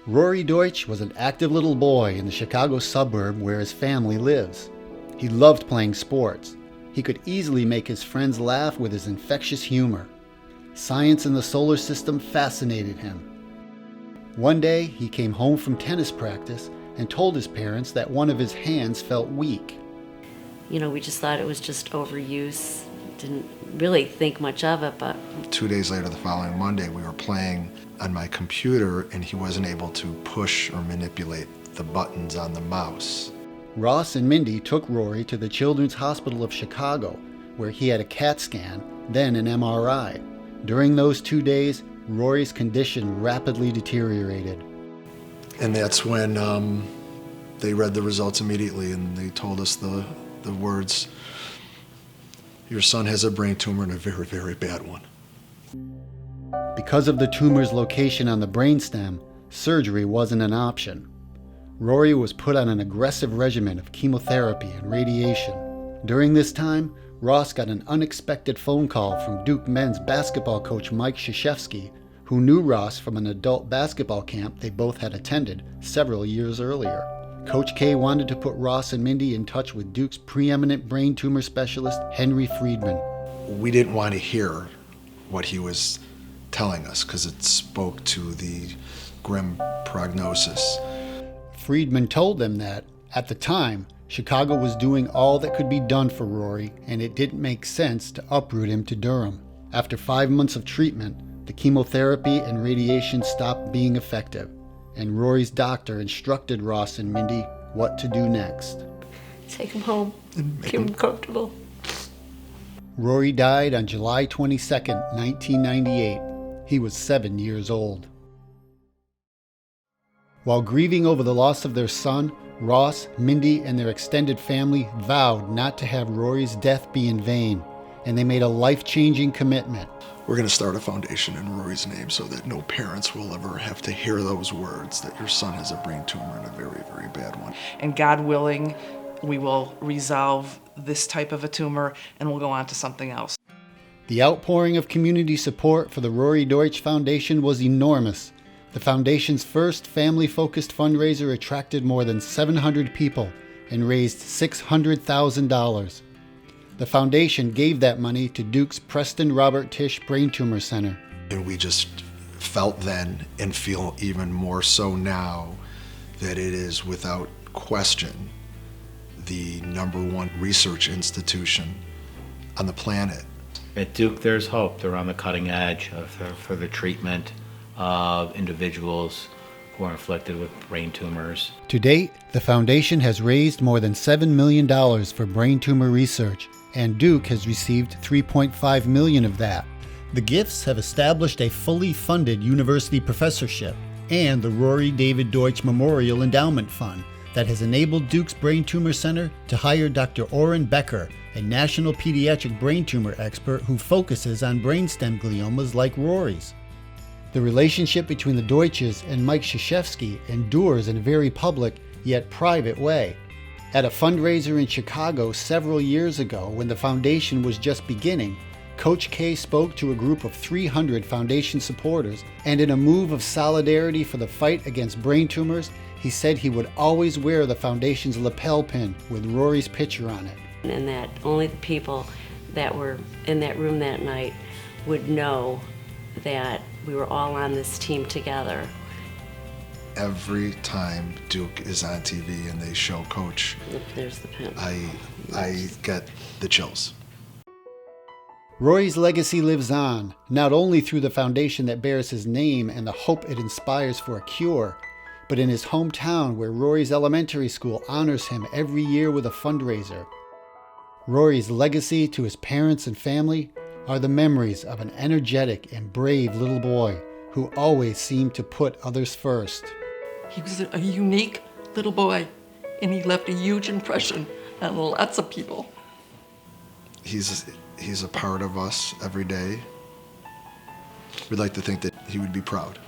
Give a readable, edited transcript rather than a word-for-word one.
Rory Deutsch was an active little boy in the Chicago suburb where his family lives. He loved playing sports. He could easily make his friends laugh with his infectious humor. Science and the solar system fascinated him. One day, he came home from tennis practice and told his parents that one of his hands felt weak. We just thought it was just overuse. Didn't really think much of it, but 2 days later, the following Monday, we were playing on my computer and he wasn't able to push or manipulate the buttons on the mouse. Ross and Mindy took Rory to the Children's Hospital of Chicago, where he had a CAT scan, then an MRI. During those 2 days, Rory's condition rapidly deteriorated. And that's when they read the results immediately and they told us the words, "Your son has a brain tumor and a very, very bad one." Because of the tumor's location on the brainstem, surgery wasn't an option. Rory was put on an aggressive regimen of chemotherapy and radiation. During this time, Ross got an unexpected phone call from Duke men's basketball coach Mike Krzyzewski, who knew Ross from an adult basketball camp they both had attended several years earlier. Coach K wanted to put Ross and Mindy in touch with Duke's preeminent brain tumor specialist, Henry Friedman. We didn't want to hear what he was telling us because it spoke to the grim prognosis. Friedman told them that, at the time, Chicago was doing all that could be done for Rory, and it didn't make sense to uproot him to Durham. After 5 months of treatment, the chemotherapy and radiation stopped being effective, and Rory's doctor instructed Ross and Mindy what to do next. take him home, keep him comfortable. Rory died on July 22, 1998. He was 7 years old. While grieving over the loss of their son, Ross, Mindy, and their extended family vowed not to have Rory's death be in vain, and they made a life-changing commitment. We're going to start a foundation in Rory's name so that no parents will ever have to hear those words, that your son has a brain tumor and a very, very bad one. And God willing, we will resolve this type of a tumor and we'll go on to something else. The outpouring of community support for the Rory Deutsch Foundation was enormous. The foundation's first family-focused fundraiser attracted more than 700 people and raised $600,000. The foundation gave that money to Duke's Preston Robert Tisch Brain Tumor Center. And we just felt then, and feel even more so now, that it is without question the #1 research institution on the planet. At Duke, there's hope. They're on the cutting edge for the treatment of individuals who are afflicted with brain tumors. To date, the foundation has raised more than $7 million for brain tumor research, and Duke has received $3.5 million of that. The gifts have established a fully funded university professorship and the Rory David Deutsch Memorial Endowment Fund that has enabled Duke's Brain Tumor Center to hire Dr. Oren Becker, a national pediatric brain tumor expert who focuses on brainstem gliomas like Rory's. The relationship between the Deutsches and Mike Krzyzewski endures in a very public yet private way. At a fundraiser in Chicago several years ago when the foundation was just beginning, Coach K spoke to a group of 300 foundation supporters, and in a move of solidarity for the fight against brain tumors, he said he would always wear the foundation's lapel pin with Rory's picture on it. And that only the people that were in that room that night would know that we were all on this team together. Every time Duke is on TV and they show Coach, There's the pin. I get the chills. Rory's legacy lives on, not only through the foundation that bears his name and the hope it inspires for a cure, but in his hometown where Rory's elementary school honors him every year with a fundraiser. Rory's legacy to his parents and family are the memories of an energetic and brave little boy who always seemed to put others first. He was a unique little boy, and he left a huge impression on lots of people. He's a part of us every day. We'd like to think that he would be proud.